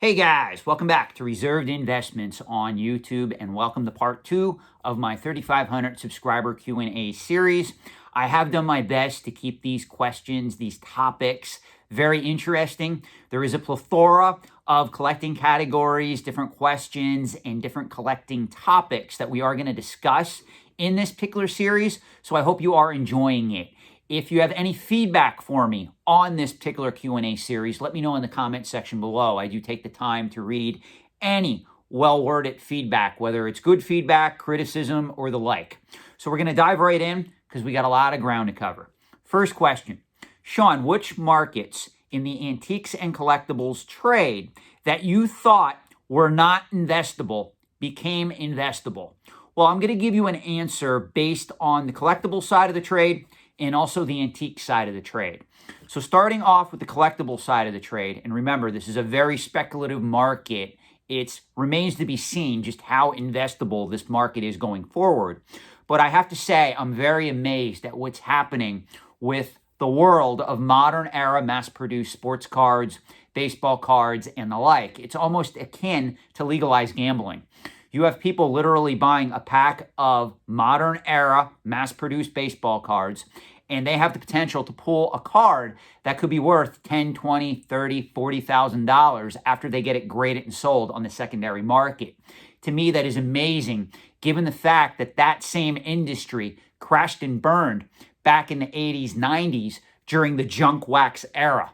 Hey guys, welcome back to Reserved Investments on YouTube, and welcome to part 2 of my 3,500 subscriber Q&A series. I have done my best to keep these questions, these topics, very interesting. There is a plethora of collecting categories, different questions, and different collecting topics that we are going to discuss in this particular series, so I hope you are enjoying it. If you have any feedback for me on this particular Q&A series, let me know in the comment section below. I do take the time to read any well-worded feedback, whether it's good feedback, criticism, or the like. So we're going to dive right in because we got a lot of ground to cover. First question, Sean, which markets in the antiques and collectibles trade that you thought were not investable became investable? Well, I'm going to give you an answer based on the collectible side of the trade and also the antique side of the trade. So starting off with the collectible side of the trade, and remember, this is a very speculative market. It remains to be seen just how investable this market is going forward. But I have to say, I'm very amazed at what's happening with the world of modern era mass-produced sports cards, baseball cards, and the like. It's almost akin to legalized gambling. You have people literally buying a pack of modern era mass-produced baseball cards, and they have the potential to pull a card that could be worth $10, $20, $30, $40,000 after they get it graded and sold on the secondary market. To me, that is amazing, given the fact that that same industry crashed and burned back in the 80s, 90s during the junk wax era.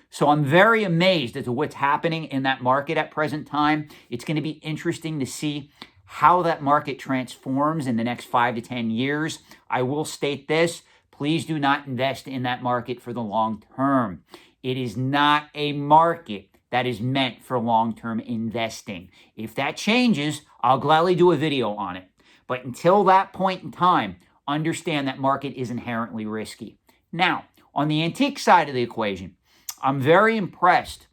So I'm very amazed as to what's happening in that market at present time. It's going to be interesting to see how that market transforms in the next 5 to 10 years. I will state this, please do not invest in that market for the long term. It is not a market that is meant for long-term investing. If that changes, I'll gladly do a video on it. But until that point in time, understand that market is inherently risky. Now, on the antique side of the equation, I'm very impressed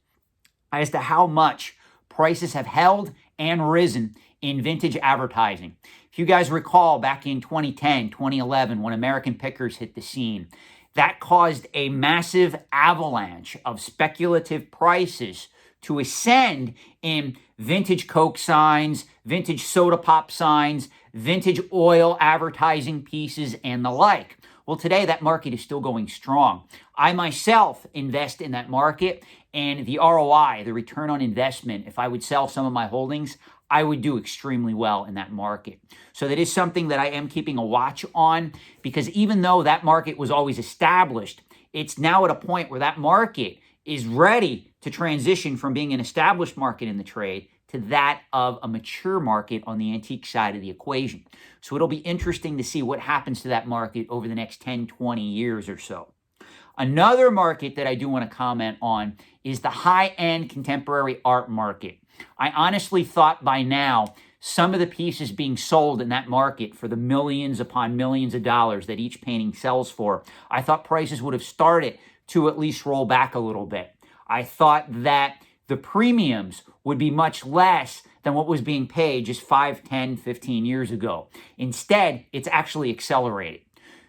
as to how much prices have held and risen in vintage advertising. If you guys recall back in 2010, 2011, when American Pickers hit the scene, that caused a massive avalanche of speculative prices to ascend in vintage Coke signs, vintage soda pop signs, vintage oil advertising pieces, and the like. Well, today that market is still going strong. I myself invest in that market, and the ROI, the return on investment, if I would sell some of my holdings, I would do extremely well in that market. So that is something that I am keeping a watch on, because even though that market was always established, it's now at a point where that market is ready to transition from being an established market in the trade to that of a mature market on the antique side of the equation. So it'll be interesting to see what happens to that market over the next 10, 20 years or so. Another market that I do want to comment on is the high-end contemporary art market. I honestly thought by now some of the pieces being sold in that market for the millions upon millions of dollars that each painting sells for, I thought prices would have started to at least roll back a little bit. I thought that the premiums would be much less than what was being paid just 5, 10, 15 years ago. Instead, it's actually accelerated.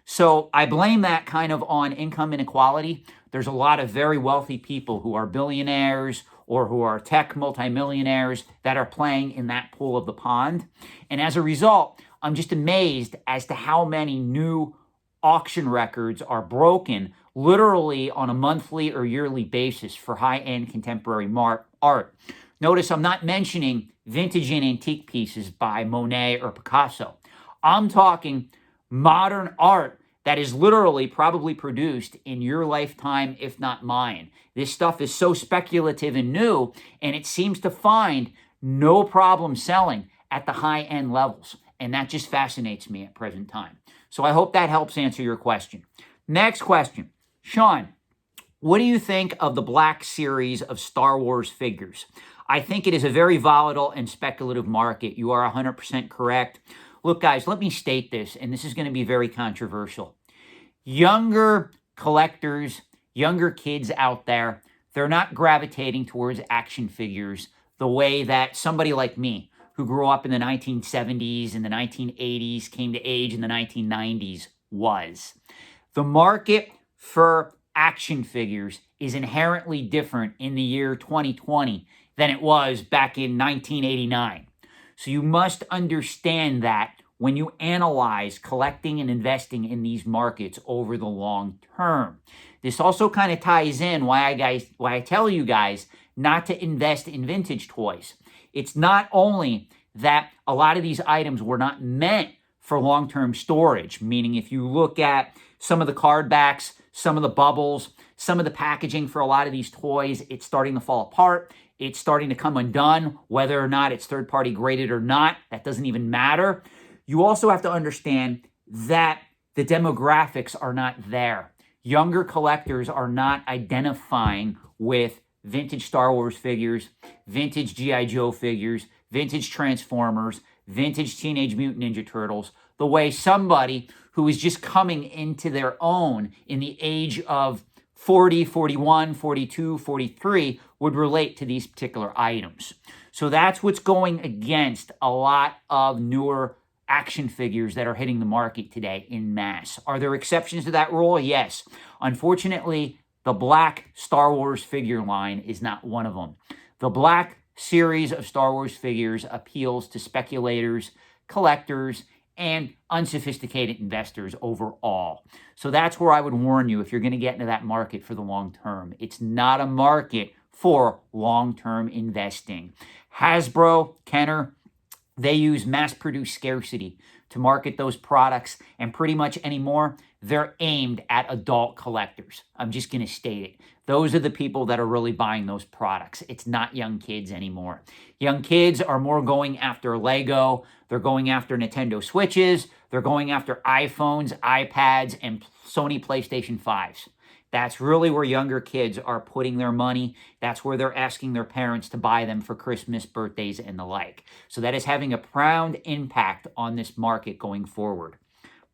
So I blame that kind of on income inequality. There's a lot of very wealthy people who are billionaires or who are tech multimillionaires that are playing in that pool of the pond. And as a result, I'm just amazed as to how many new auction records are broken literally on a monthly or yearly basis for high-end contemporary art. Notice I'm not mentioning vintage and antique pieces by Monet or Picasso. I'm talking modern art that is literally probably produced in your lifetime, if not mine. This stuff is so speculative and new, and it seems to find no problem selling at the high-end levels. And that just fascinates me at present time. So I hope that helps answer your question. Next question. Sean, what do you think of the Black Series of Star Wars figures? I think it is a very volatile and speculative market. You are 100% correct. Look, guys, let me state this, and this is going to be very controversial. Younger collectors, younger kids out there, they're not gravitating towards action figures the way that somebody like me, who grew up in the 1970s and the 1980s, came to age in the 1990s, was. The market for action figures is inherently different in the year 2020 than it was back in 1989. So you must understand that when you analyze collecting and investing in these markets over the long term. This also kind of ties in why I tell you guys not to invest in vintage toys. It's not only that a lot of these items were not meant for long-term storage, meaning if you look at some of the card backs, some of the bubbles, some of the packaging for a lot of these toys, it's starting to fall apart. It's starting to come undone, whether or not it's third-party graded or not. That doesn't even matter. You also have to understand that the demographics are not there. Younger collectors are not identifying with vintage Star Wars figures, vintage G.I. Joe figures, vintage Transformers, vintage Teenage Mutant Ninja Turtles, the way somebody who is just coming into their own in the age of 40, 41, 42, 43 would relate to these particular items. So that's what's going against a lot of newer action figures that are hitting the market today in mass. Are there exceptions to that rule? Yes. Unfortunately, the black Star Wars figure line is not one of them. The black series of Star Wars figures appeals to speculators, collectors, and unsophisticated investors overall. So that's where I would warn you if you're going to get into that market for the long term. It's not a market for long-term investing. Hasbro, Kenner, they use mass-produced scarcity to market those products, and pretty much anymore, they're aimed at adult collectors. I'm just going to state it. Those are the people that are really buying those products. It's not young kids anymore. Young kids are more going after Lego. They're going after Nintendo Switches. They're going after iPhones, iPads, and Sony PlayStation 5s. That's really where younger kids are putting their money. That's where they're asking their parents to buy them for Christmas, birthdays, and the like. So that is having a profound impact on this market going forward.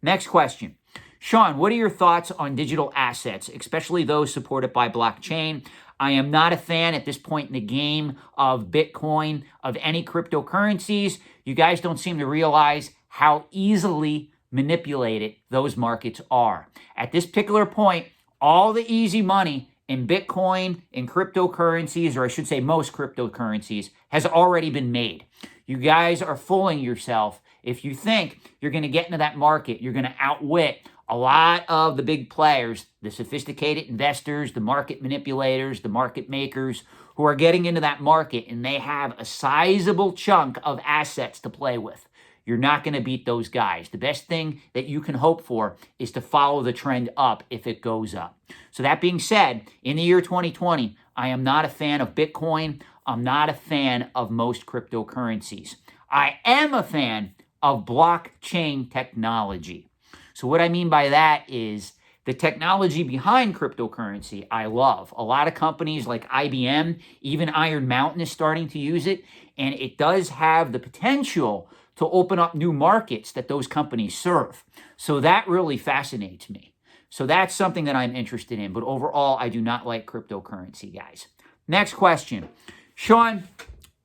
Next question. Sean, what are your thoughts on digital assets, especially those supported by blockchain? I am not a fan at this point in the game of Bitcoin, of any cryptocurrencies. You guys don't seem to realize how easily manipulated those markets are. At this particular point, all the easy money in Bitcoin, in cryptocurrencies, or I should say most cryptocurrencies, has already been made. You guys are fooling yourself if you think you're going to get into that market, you're going to outwit a lot of the big players, the sophisticated investors, the market manipulators, the market makers who are getting into that market, and they have a sizable chunk of assets to play with. You're not going to beat those guys. The best thing that you can hope for is to follow the trend up if it goes up. So that being said, in the year 2020, I am not a fan of Bitcoin. I'm not a fan of most cryptocurrencies. I am a fan of blockchain technology. So what I mean by that is the technology behind cryptocurrency I love. A lot of companies like IBM, even Iron Mountain is starting to use it, and it does have the potential to open up new markets that those companies serve. So that really fascinates me. So that's something that I'm interested in. But overall, I do not like cryptocurrency, guys. Next question. Sean,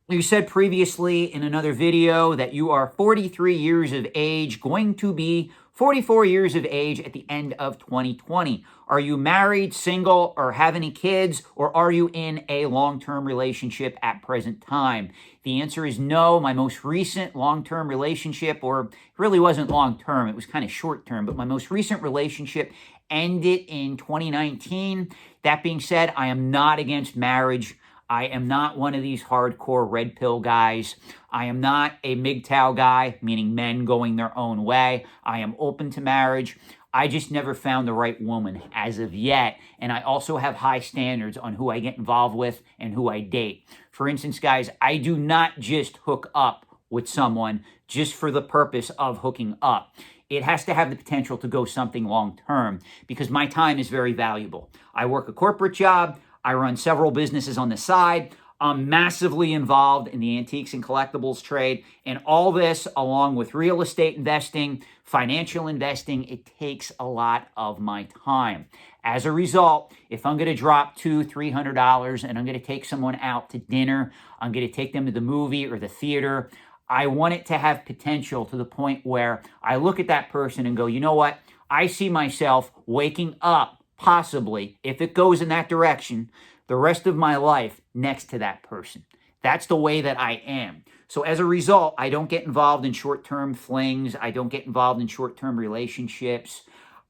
you said previously in another video that you are 43 years of age, going to be 44 years of age at the end of 2020. Are you married, single, or have any kids, or are you in a long-term relationship at present time? The answer is no. My most recent long-term relationship, or it really wasn't long-term, it was kind of short-term, but my most recent relationship ended in 2019. That being said, I am not against marriage. I am not one of these hardcore red pill guys. I am not a MGTOW guy, meaning men going their own way. I am open to marriage. I just never found the right woman as of yet. And I also have high standards on who I get involved with and who I date. For instance, guys, I do not just hook up with someone just for the purpose of hooking up. It has to have the potential to go something long term because my time is very valuable. I work a corporate job. I run several businesses on the side. I'm massively involved in the antiques and collectibles trade. And all this, along with real estate investing, financial investing, it takes a lot of my time. As a result, if I'm going to drop $200, $300 and I'm going to take someone out to dinner, I'm going to take them to the movie or the theater, I want it to have potential to the point where I look at that person and go, you know what? I see myself waking up possibly, if it goes in that direction, the rest of my life next to that person. That's the way that I am. So as a result, I don't get involved in short-term flings. I don't get involved in short-term relationships.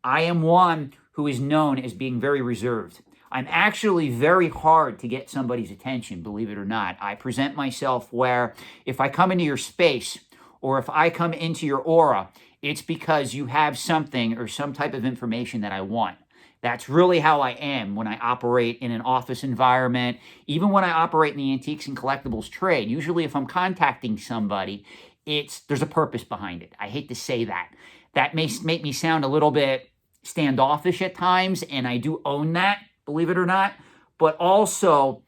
I am one who is known as being very reserved. I'm actually very hard to get somebody's attention, believe it or not. I present myself where if I come into your space or if I come into your aura, it's because you have something or some type of information that I want. That's really how I am when I operate in an office environment, even when I operate in the antiques and collectibles trade. Usually if I'm contacting somebody, there's a purpose behind it. I hate to say that. That may make me sound a little bit standoffish at times, and I do own that, believe it or not. But also,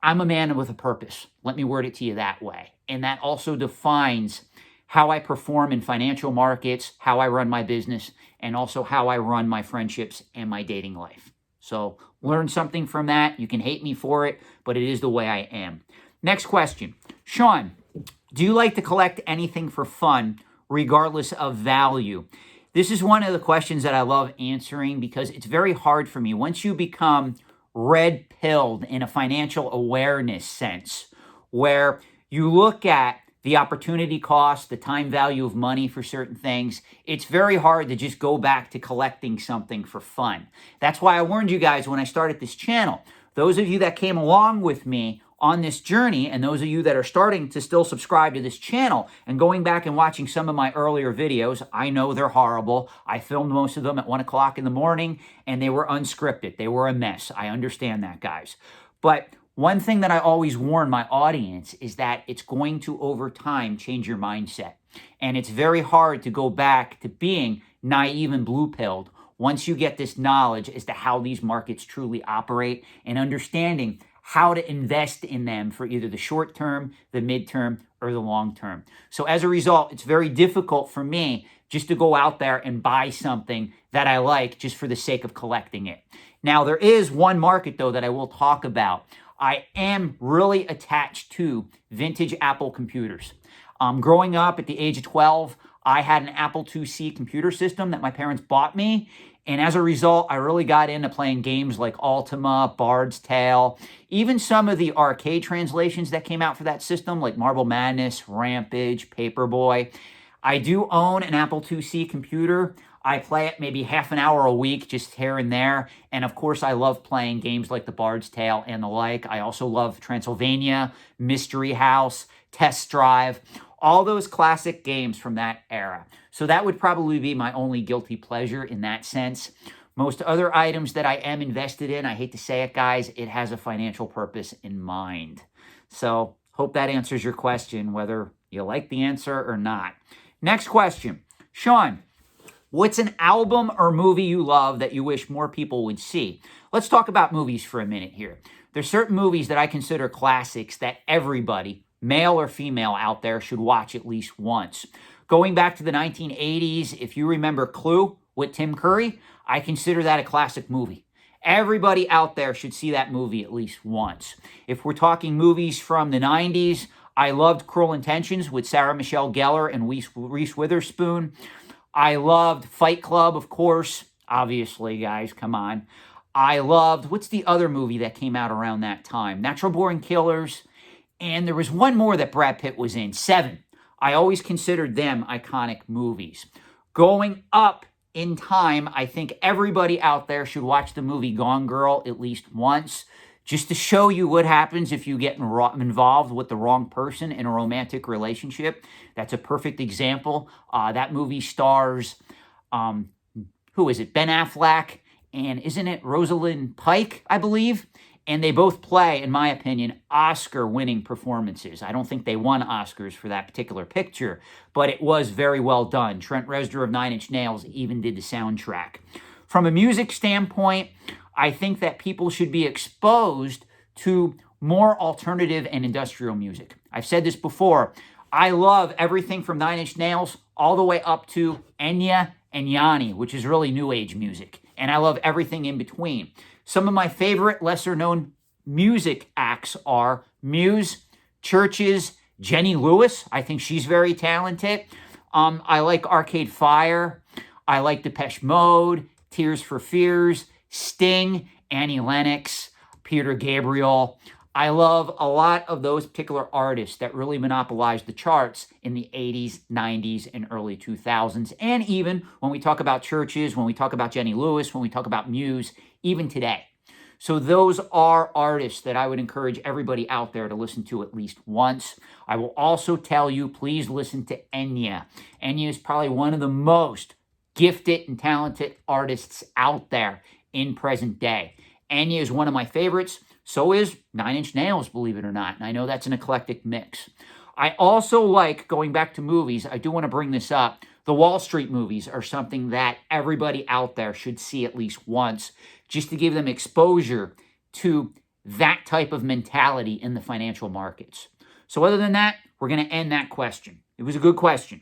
I'm a man with a purpose. Let me word it to you that way. And that also defines how I perform in financial markets, how I run my business, and also how I run my friendships and my dating life. So learn something from that. You can hate me for it, but it is the way I am. Next question. Sean, do you like to collect anything for fun, regardless of value? This is one of the questions that I love answering because it's very hard for me. Once you become red-pilled in a financial awareness sense, where you look at the opportunity cost, the time value of money for certain things, it's very hard to just go back to collecting something for fun. That's why I warned you guys when I started this channel. Those of you that came along with me on this journey, and those of you that are starting to still subscribe to this channel and going back and watching some of my earlier videos, I know they're horrible. I filmed most of them at 1 o'clock in the morning, and they were unscripted. They were a mess. I understand that, guys. But one thing that I always warn my audience is that it's going to, over time, change your mindset. And it's very hard to go back to being naive and blue-pilled once you get this knowledge as to how these markets truly operate and understanding how to invest in them for either the short term, the midterm, or the long term. So as a result, it's very difficult for me just to go out there and buy something that I like just for the sake of collecting it. Now, there is one market, though, that I will talk about. I am really attached to vintage Apple computers. Growing up at the age of 12, I had an Apple IIc computer system that my parents bought me. And as a result, I really got into playing games like Ultima, Bard's Tale, even some of the arcade translations that came out for that system, like Marble Madness, Rampage, Paperboy. I do own an Apple IIc computer. I play it maybe half an hour a week, just here and there. And of course, I love playing games like the Bard's Tale and the like. I also love Transylvania, Mystery House, Test Drive, all those classic games from that era. So that would probably be my only guilty pleasure in that sense. Most other items that I am invested in, I hate to say it, guys, it has a financial purpose in mind. So hope that answers your question, whether you like the answer or not. Next question. Sean, what's an album or movie you love that you wish more people would see? Let's talk about movies for a minute here. There's certain movies that I consider classics that everybody, male or female out there, should watch at least once. Going back to the 1980s, if you remember Clue with Tim Curry, I consider that a classic movie. Everybody out there should see that movie at least once. If we're talking movies from the 90s, I loved Cruel Intentions with Sarah Michelle Gellar and Reese Witherspoon. I loved Fight Club, of course. Obviously, guys, come on. I loved, what's the other movie that came out around that time? Natural Born Killers. And there was one more that Brad Pitt was in, Seven. I always considered them iconic movies. Going up in time, I think everybody out there should watch the movie Gone Girl at least once, just to show you what happens if you get involved with the wrong person in a romantic relationship. That's a perfect example. That movie stars, who is it? Ben Affleck, and isn't it Rosalind Pike, I believe? And they both play, in my opinion, Oscar-winning performances. I don't think they won Oscars for that particular picture, but it was very well done. Trent Reznor of Nine Inch Nails even did the soundtrack. From a music standpoint, I think that people should be exposed to more alternative and industrial music. I've said this before. I love everything from Nine Inch Nails all the way up to Enya and Yanni, which is really new age music. And I love everything in between. Some of my favorite lesser-known music acts are Muse, Churches, Jenny Lewis. I think she's very talented. I like Arcade Fire. I like Depeche Mode, Tears for Fears, Sting, Annie Lennox, Peter Gabriel. I love a lot of those particular artists that really monopolized the charts in the 80s, 90s, and early 2000s. And even when we talk about Churches, when we talk about Jenny Lewis, when we talk about Muse, even today. So those are artists that I would encourage everybody out there to listen to at least once. I will also tell you, please listen to Enya. Enya is probably one of the most gifted and talented artists out there in present day. Enya is one of my favorites. So is Nine Inch Nails, believe it or not. And I know that's an eclectic mix. I also like, going back to movies, I do want to bring this up. The Wall Street movies are something that everybody out there should see at least once, just to give them exposure to that type of mentality in the financial markets. So other than that, we're going to end that question. It was a good question.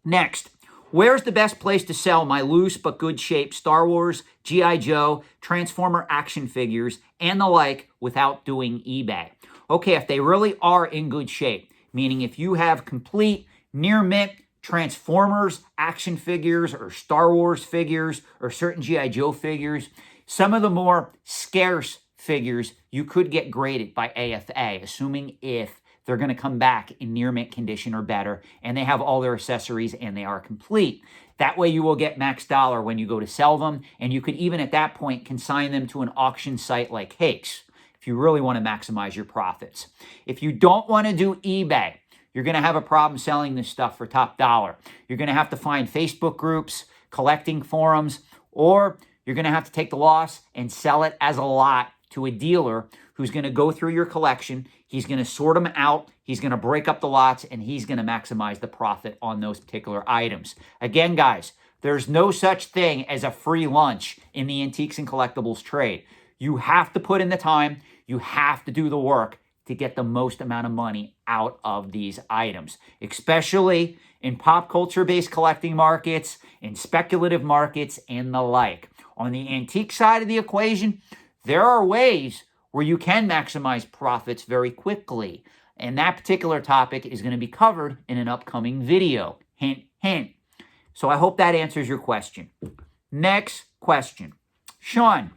Next, where's the best place to sell my loose but good shape Star Wars, G.I. Joe, Transformer action figures, and the like without doing eBay? Okay, if they really are in good shape, meaning if you have complete near mint Transformers action figures or Star Wars figures or certain G.I. Joe figures, some of the more scarce figures you could get graded by AFA, assuming if they're going to come back in near mint condition or better, and they have all their accessories and they are complete. That way you will get max dollar when you go to sell them, and you could even at that point consign them to an auction site like Hakes if you really want to maximize your profits. If you don't want to do eBay, you're going to have a problem selling this stuff for top dollar. You're going to have to find Facebook groups, collecting forums, or you're going to have to take the loss and sell it as a lot to a dealer who's going to go through your collection. He's going to sort them out. He's going to break up the lots, and he's going to maximize the profit on those particular items. Again, guys, there's no such thing as a free lunch in the antiques and collectibles trade. You have to put in the time. You have to do the work to get the most amount of money out of these items, especially in pop culture-based collecting markets, in speculative markets, and the like. On the antique side of the equation, there are ways where you can maximize profits very quickly. And that particular topic is going to be covered in an upcoming video. Hint, hint. So I hope that answers your question. Next question. Sean,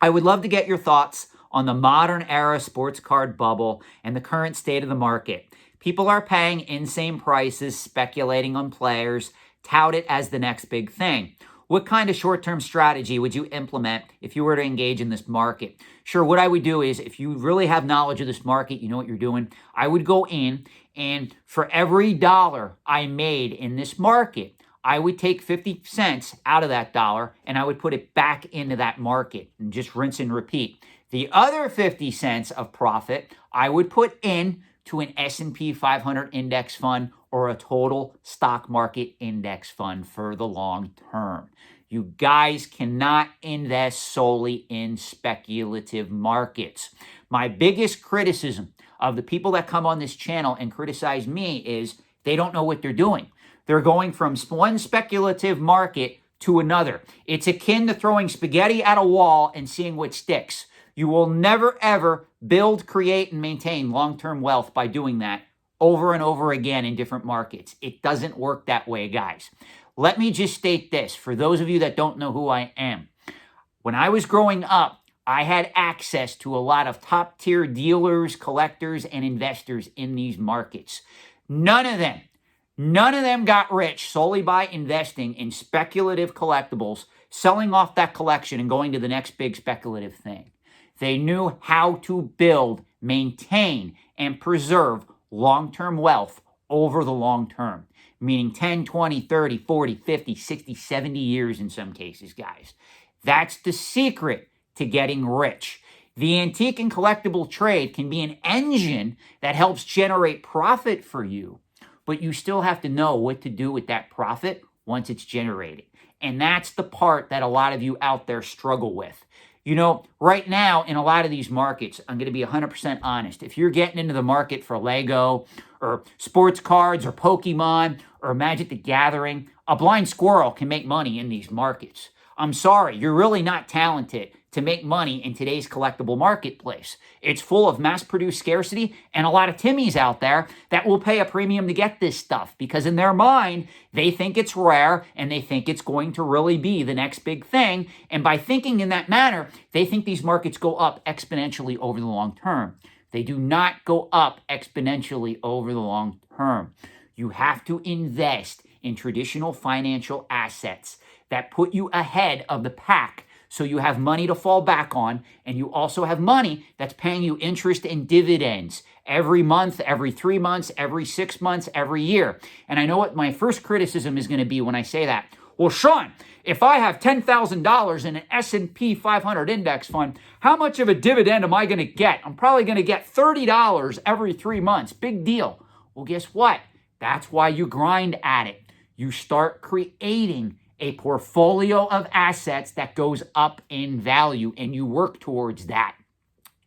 I would love to get your thoughts on the modern era sports card bubble and the current state of the market. People are paying insane prices, speculating on players, tout it as the next big thing. What kind of short-term strategy would you implement if you were to engage in this market? Sure, what I would do is, if you really have knowledge of this market, you know what you're doing, I would go in, and for every dollar I made in this market, I would take 50 cents out of that dollar, and I would put it back into that market, and just rinse and repeat. The other 50 cents of profit, I would put in to an S&P 500 index fund or a total stock market index fund for the long term. You guys cannot invest solely in speculative markets. My biggest criticism of the people that come on this channel and criticize me is they don't know what they're doing. They're going from one speculative market to another. It's akin to throwing spaghetti at a wall and seeing what sticks. You will never, ever build, create, and maintain long-term wealth by doing that over and over again in different markets. It doesn't work that way, guys. Let me just state this for those of you that don't know who I am. When I was growing up, I had access to a lot of top-tier dealers, collectors, and investors in these markets. None of them got rich solely by investing in speculative collectibles, selling off that collection, and going to the next big speculative thing. They knew how to build, maintain, and preserve long-term wealth over the long term, meaning 10, 20, 30, 40, 50, 60, 70 years in some cases, guys. That's the secret to getting rich. The antique and collectible trade can be an engine that helps generate profit for you, but you still have to know what to do with that profit once it's generated. And that's the part that a lot of you out there struggle with. You know, right now in a lot of these markets, I'm going to be 100% honest. If you're getting into the market for Lego or sports cards or Pokemon or Magic the Gathering, a blind squirrel can make money in these markets. I'm sorry, you're really not talented to make money in today's collectible marketplace. It's full of mass-produced scarcity and a lot of Timmies out there that will pay a premium to get this stuff because in their mind, they think it's rare and they think it's going to really be the next big thing. And by thinking in that manner, they think these markets go up exponentially over the long term. They do not go up exponentially over the long term. You have to invest in traditional financial assets that put you ahead of the pack so you have money to fall back on, and you also have money that's paying you interest and dividends every month, every 3 months, every 6 months, every year. And I know what my first criticism is going to be when I say that. Well, Sean, if I have $10,000 in an S&P 500 index fund, how much of a dividend am I going to get? I'm probably going to get $30 every 3 months. Big deal. Well, guess what? That's why you grind at it. You start creating a portfolio of assets that goes up in value, and you work towards that.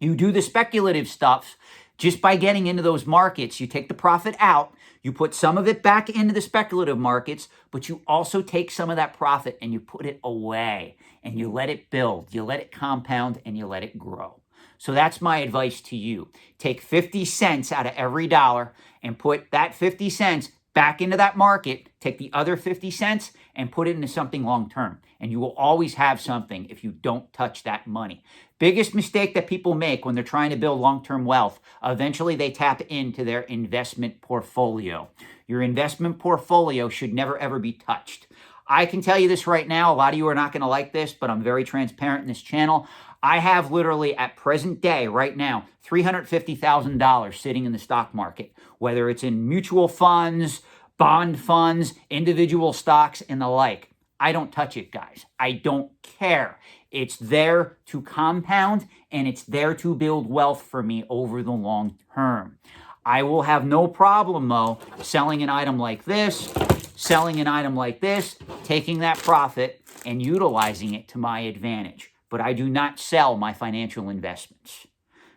You do the speculative stuff just by getting into those markets. You take the profit out, you put some of it back into the speculative markets, but you also take some of that profit and you put it away and you let it build, you let it compound, and you let it grow. So that's my advice to you. Take 50 cents out of every dollar and put that 50 cents back into that market, take the other 50 cents and put it into something long-term. And you will always have something if you don't touch that money. Biggest mistake that people make when they're trying to build long-term wealth, eventually they tap into their investment portfolio. Your investment portfolio should never, ever be touched. I can tell you this right now, a lot of you are not going to like this, but I'm very transparent in this channel. I have literally at present day, right now, $350,000 sitting in the stock market, whether it's in mutual funds, bond funds, individual stocks, and the like. I don't touch it, guys. I don't care. It's there to compound, and it's there to build wealth for me over the long term. I will have no problem, though, selling an item like this, selling an item like this, taking that profit, and utilizing it to my advantage. But I do not sell my financial investments.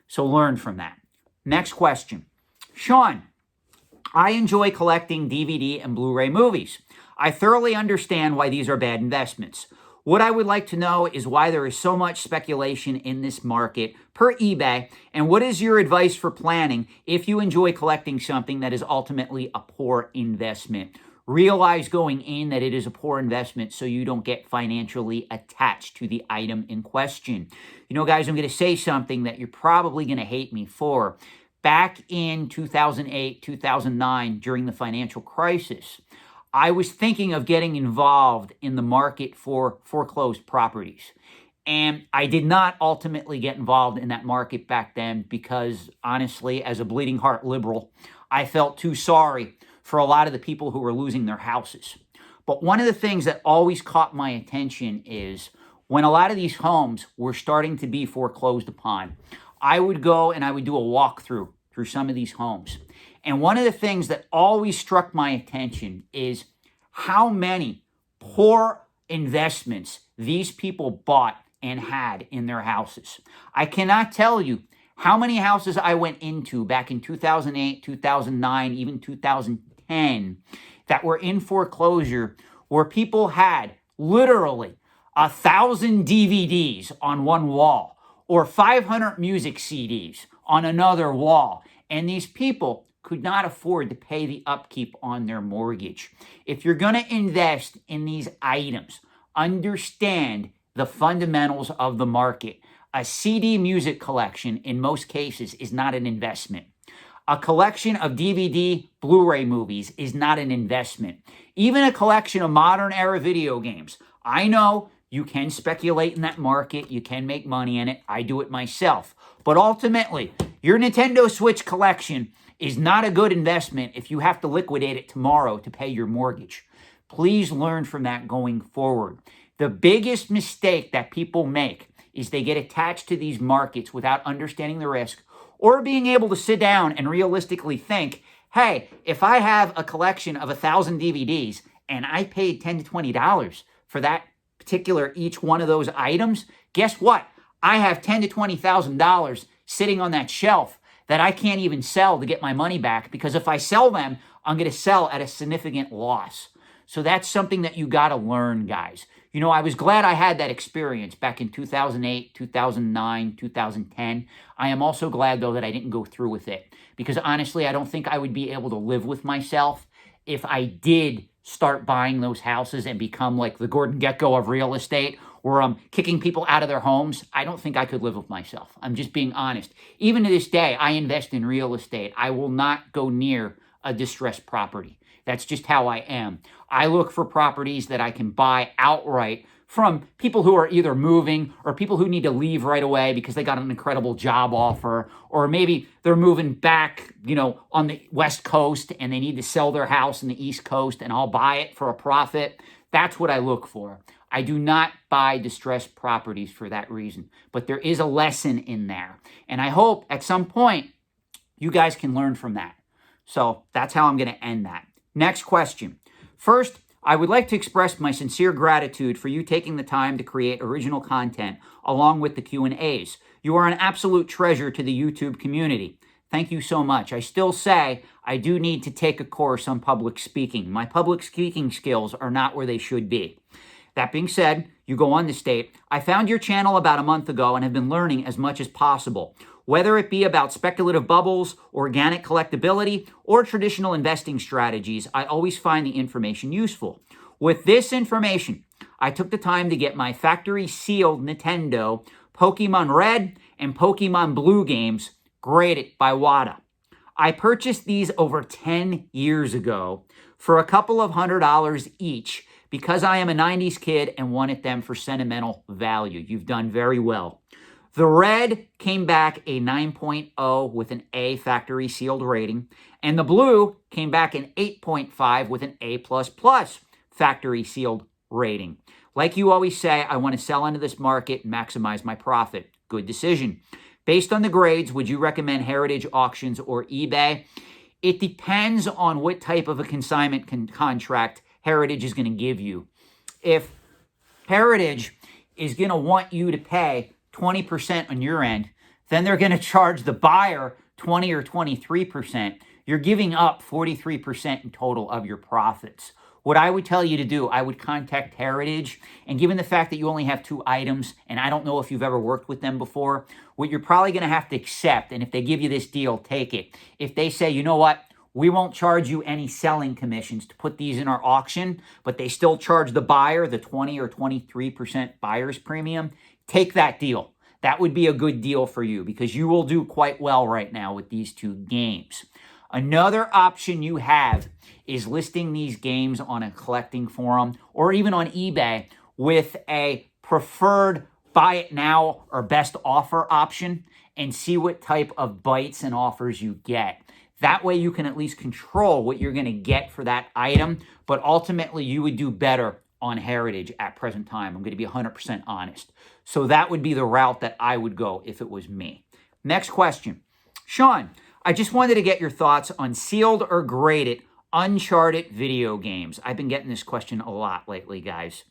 So learn from that. Next question. Sean, I enjoy collecting DVD and Blu-ray movies. I thoroughly understand why these are bad investments. What I would like to know is why there is so much speculation in this market per eBay, and what is your advice for planning if you enjoy collecting something that is ultimately a poor investment? Realize going in that it is a poor investment so you don't get financially attached to the item in question. You know, guys, I'm going to say something that you're probably going to hate me for. Back in 2008, 2009, during the financial crisis, I was thinking of getting involved in the market for foreclosed properties. And I did not ultimately get involved in that market back then because, honestly, as a bleeding heart liberal, I felt too sorry for a lot of the people who were losing their houses. But one of the things that always caught my attention is when a lot of these homes were starting to be foreclosed upon, I would go and I would do a walkthrough through some of these homes. And one of the things that always struck my attention is how many poor investments these people bought and had in their houses. I cannot tell you how many houses I went into back in 2008, 2009, even 2010 that were in foreclosure where people had literally 1,000 DVDs on one wall or 500 music CDs on another wall. And these people could not afford to pay the upkeep on their mortgage. If you're going to invest in these items, understand the fundamentals of the market. A CD music collection, in most cases, is not an investment. A collection of DVD, Blu-ray movies is not an investment. Even a collection of modern era video games. I know you can speculate in that market. You can make money in it. I do it myself. But ultimately, your Nintendo Switch collection is not a good investment if you have to liquidate it tomorrow to pay your mortgage. Please learn from that going forward. The biggest mistake that people make is they get attached to these markets without understanding the risk or being able to sit down and realistically think, hey, if I have a collection of 1,000 DVDs and I paid $10 to $20 for that particular each one of those items, guess what? I have $10,000 to $20,000 sitting on that shelf that I can't even sell to get my money back because if I sell them, I'm going to sell at a significant loss. So that's something that you got to learn, guys. You know, I was glad I had that experience back in 2008, 2009, 2010. I am also glad, though, that I didn't go through with it because honestly, I don't think I would be able to live with myself if I did start buying those houses and become like the Gordon Gekko of real estate, where I'm kicking people out of their homes. I don't think I could live with myself. I'm just being honest. Even to this day, I invest in real estate. I will not go near a distressed property. That's just how I am. I look for properties that I can buy outright from people who are either moving or people who need to leave right away because they got an incredible job offer, or maybe they're moving back, you know, on the West Coast and they need to sell their house in the East Coast and I'll buy it for a profit. That's what I look for. I do not buy distressed properties for that reason, but there is a lesson in there. And I hope at some point you guys can learn from that. So that's how I'm going to end that. Next question. First, I would like to express my sincere gratitude for you taking the time to create original content along with the Q&As. You are an absolute treasure to the YouTube community. Thank you so much. I still say I do need to take a course on public speaking. My public speaking skills are not where they should be. That being said, you go on to state, I found your channel about a month ago and have been learning as much as possible. Whether it be about speculative bubbles, organic collectability, or traditional investing strategies, I always find the information useful. With this information, I took the time to get my factory sealed Nintendo Pokemon Red and Pokemon Blue games graded by WADA. I purchased these over 10 years ago for a couple of $100 each because I am a 90s kid and wanted them for sentimental value. You've done very well. The red came back a 9.0 with an A factory sealed rating, and the blue came back an 8.5 with an A++ factory sealed rating. Like you always say, I want to sell into this market and maximize my profit. Good decision. Based on the grades, would you recommend Heritage Auctions or eBay? It depends on what type of a consignment contract Heritage is going to give you. If Heritage is going to want you to pay 20% on your end, then they're going to charge the buyer 20 or 23%. You're giving up 43% in total of your profits. What I would tell you to do, I would contact Heritage, and given the fact that you only have 2 items, and I don't know if you've ever worked with them before, what you're probably going to have to accept, and if they give you this deal, take it. If they say, you know what, we won't charge you any selling commissions to put these in our auction, but they still charge the buyer the 20 or 23% buyer's premium, take that deal. That would be a good deal for you because you will do quite well right now with these 2 games. Another option you have is listing these games on a collecting forum or even on eBay with a preferred buy it now or best offer option and see what type of bites and offers you get. That way you can at least control what you're going to get for that item, but ultimately you would do better on Heritage at present time. I'm going to be 100% honest. So that would be the route that I would go if it was me. Next question. Sean, I just wanted to get your thoughts on sealed or graded Uncharted video games. I've been getting this question a lot lately, guys.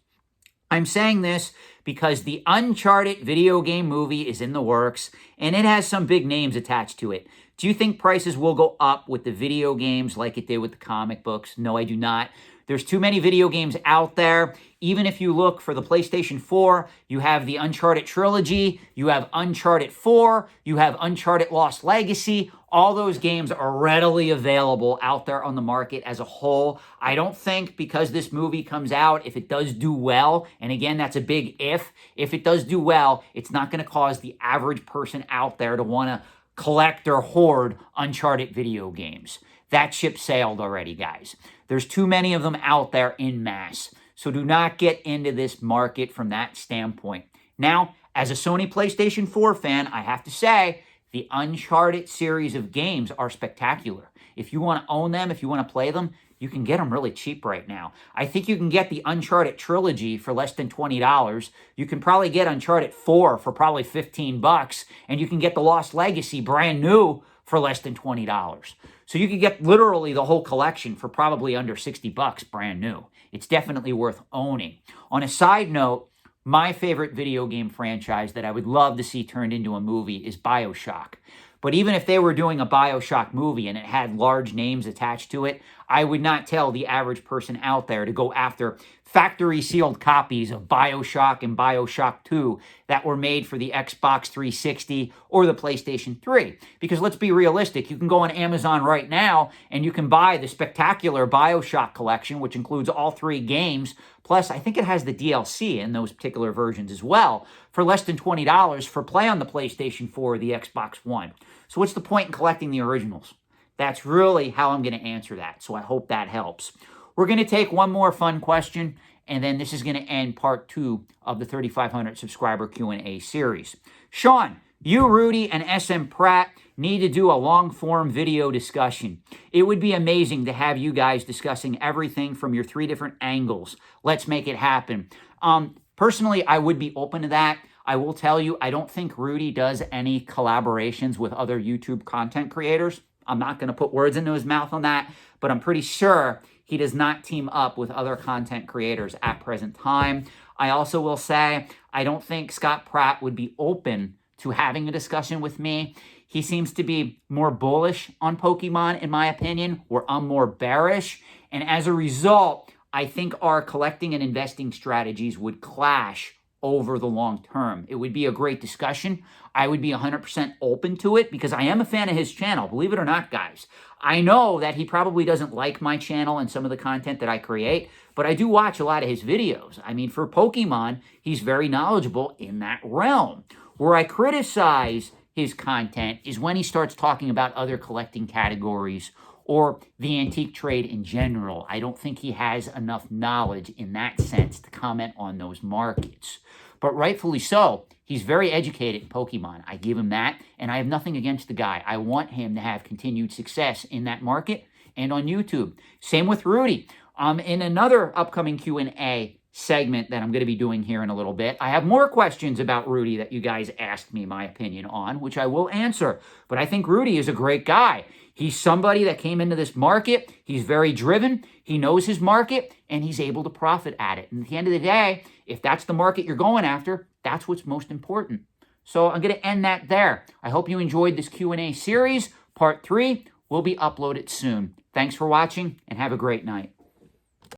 I'm saying this because the Uncharted video game movie is in the works and it has some big names attached to it. Do you think prices will go up with the video games like it did with the comic books? No, I do not. There's too many video games out there. Even if you look for the PlayStation 4, you have the Uncharted trilogy, you have Uncharted 4, you have Uncharted Lost Legacy. All those games are readily available out there on the market as a whole. I don't think because this movie comes out, if it does do well, and again, that's a big if it does do well, it's not going to cause the average person out there to want to collect or hoard Uncharted video games. That ship sailed already, guys. There's too many of them out there in mass. So do not get into this market from that standpoint. Now, as a Sony PlayStation 4 fan, I have to say, the Uncharted series of games are spectacular. If you want to own them, if you want to play them, you can get them really cheap right now. I think you can get the Uncharted trilogy for less than $20. You can probably get Uncharted 4 for probably $15, and you can get the Lost Legacy brand new for less than $20. So you can get literally the whole collection for probably under $60 brand new. It's definitely worth owning. On a side note, my favorite video game franchise that I would love to see turned into a movie is BioShock. But even if they were doing a BioShock movie and it had large names attached to it, I would not tell the average person out there to go after factory sealed copies of BioShock and BioShock 2 that were made for the Xbox 360 or the PlayStation 3. Because let's be realistic, you can go on Amazon right now and you can buy the spectacular BioShock collection, which includes all 3 games. Plus, I think it has the DLC in those particular versions as well, for less than $20 for play on the PlayStation 4 or the Xbox One. So what's the point in collecting the originals? That's really how I'm going to answer that, so I hope that helps. We're going to take one more fun question, and then this is going to end part 2 of the 3,500 subscriber Q&A series. Sean, you, Rudy, and SM Pratt need to do a long-form video discussion. It would be amazing to have you guys discussing everything from your 3 different angles. Let's make it happen. Personally, I would be open to that. I will tell you, I don't think Rudy does any collaborations with other YouTube content creators. I'm not going to put words into his mouth on that, but I'm pretty sure he does not team up with other content creators at present time. I also will say, I don't think Scott Pratt would be open to having a discussion with me. He seems to be more bullish on Pokemon, in my opinion, where I'm more bearish. And as a result, I think our collecting and investing strategies would clash over the long term. It would be a great discussion. I would be 100% open to it because I am a fan of his channel, believe it or not, guys. I know that he probably doesn't like my channel and some of the content that I create, but I do watch a lot of his videos. I mean, for Pokemon, he's very knowledgeable in that realm. Where I criticize his content is when he starts talking about other collecting categories or the antique trade in general. I don't think he has enough knowledge in that sense to comment on those markets. But rightfully so, he's very educated in Pokemon. I give him that, and I have nothing against the guy. I want him to have continued success in that market and on YouTube. Same with Rudy. In another upcoming Q&A segment that I'm going to be doing here in a little bit, I have more questions about Rudy that you guys asked me my opinion on, which I will answer. But I think Rudy is a great guy. He's somebody that came into this market. He's very driven. He knows his market, and he's able to profit at it. And at the end of the day, if that's the market you're going after, that's what's most important. So I'm going to end that there. I hope you enjoyed this Q&A series. Part 3 will be uploaded soon. Thanks for watching, and have a great night.